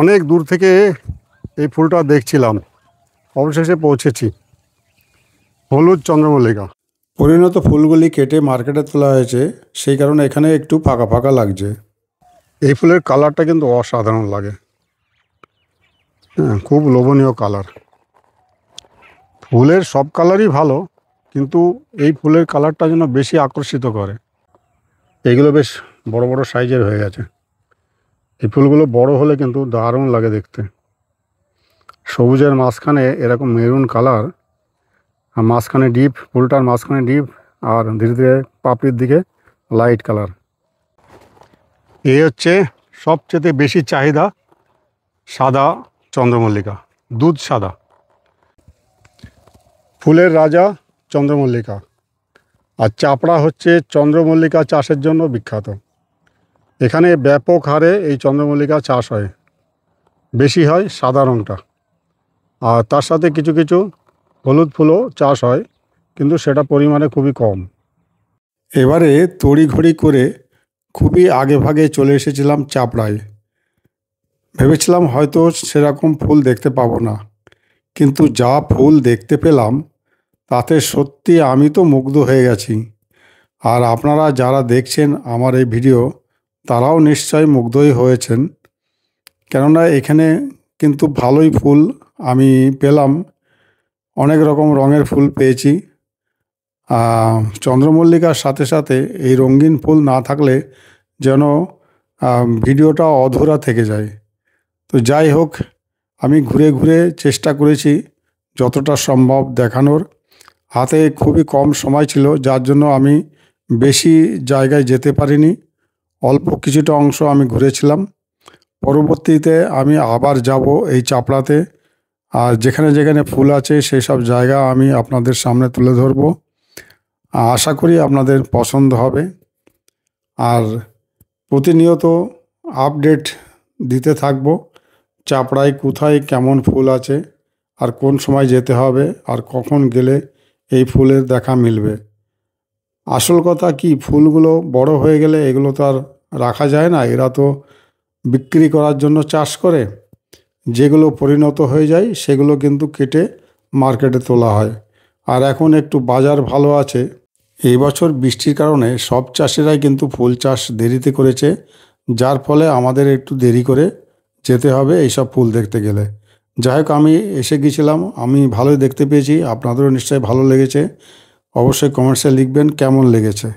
অনেক দূর থেকে এই ফুলটা দেখছিলাম, অবশেষে পৌঁছেছি। হলুদ চন্দ্রমল্লিকা। পরিণত ফুলগুলি কেটে মার্কেটে তোলা হয়েছে, সেই কারণে এখানে একটু ফাঁকা ফাঁকা লাগছে। এই ফুলের কালারটা কিন্তু অসাধারণ লাগে, হ্যাঁ, খুব লোভনীয় কালার। ফুলের সব কালারই ভালো, কিন্তু এই ফুলের কালারটা যেন বেশি আকর্ষিত করে। এইগুলো বেশ বড় বড় সাইজের হয়ে গেছে। এই ফুলগুলো বড় হলে কিন্তু দারুণ লাগে দেখতে। সবুজের মাঝখানে এরকম মেরুন কালার, আর মাঝখানে ডিপ, ফুলটার মাঝখানে ডিপ, আর ধীরে ধীরে পাপড়ির দিকে লাইট কালার। এই হচ্ছে সবচেয়ে বেশি চাহিদা সাদা চন্দ্রমল্লিকা, দুধ সাদা। ফুলের রাজা চন্দ্রমল্লিকা, আর চাপড়া হচ্ছে চন্দ্রমল্লিকা চাষের জন্য বিখ্যাত। এখানে ব্যাপক হারে এই চন্দ্রমল্লিকা চাষ হয়, বেশি হয় সাদা রঙটা, আর তার সাথে কিছু কিছু হলুদ ফুলও চাষ হয়, কিন্তু সেটা পরিমাণে খুবই কম। এবারে তড়িঘড়ি করে খুবই আগে ভাগে চলে এসেছিলাম চাপড়ায়। ভেবেছিলাম হয়তো সেরকম ফুল দেখতে পাবো না, কিন্তু যা ফুল দেখতে পেলাম তাতে সত্যি আমি তো মুগ্ধ হয়ে গেছি। আর আপনারা যারা দেখছেন আমার এই ভিডিও, তারাও নিশ্চয় মুগ্ধই হয়েছেন, কেননা এখানে কিন্তু ভালোই ফুল আমি পেলাম। অনেক রকম রঙের ফুল পেয়েছি। চন্দ্রমল্লিকার সাথে সাথে এই রঙিন ফুল না থাকলে যেন ভিডিওটা অধুরা থেকে যায়। তো যাই হোক, আমি ঘুরে ঘুরে চেষ্টা করেছি যতটা সম্ভব দেখানোর। হাতে খুবই কম সময় ছিল, যার জন্য আমি বেশি জায়গায় যেতে পারিনি। অল্প কিছুটা অংশ আমি ঘুরেছিলাম। পরবর্তীতে আমি আবার যাব এই চাপড়াতে, আর যেখানে যেখানে ফুল আছে সেই সব জায়গা আমি আপনাদের সামনে তুলে ধরব। আশা করি আপনাদের পছন্দ হবে। আর প্রতিনিয়ত আপডেট দিতে থাকব, চাপড়ায় কোথায় কেমন ফুল আছে, আর কোন সময় যেতে হবে, আর কখন গেলে এই ফুলের দেখা মিলবে। আসল কথা কি, ফুলগুলো বড় হয়ে গেলে এগুলো তো আর রাখা যায় না, এরা তো বিক্রি করার জন্য চাষ করে। যেগুলো পরিণত হয়ে যায় সেগুলো কিন্তু কেটে মার্কেটে তোলা হয়। আর এখন একটু বাজার ভালো আছে। এই বছর বৃষ্টির কারণে সব চাষিরাই কিন্তু ফুল চাষ দেরিতে করেছে, যার ফলে আমাদের একটু দেরি করে যেতে হবে এইসব ফুল দেখতে গেলে। যাই হোক, আমি এসে গিয়েছিলাম, আমি ভালোই দেখতে পেয়েছি। আপনাদেরও নিশ্চয়ই ভালো লেগেছে। অবশ্যই কমেন্টসে লিখবেন কেমন লেগেছে।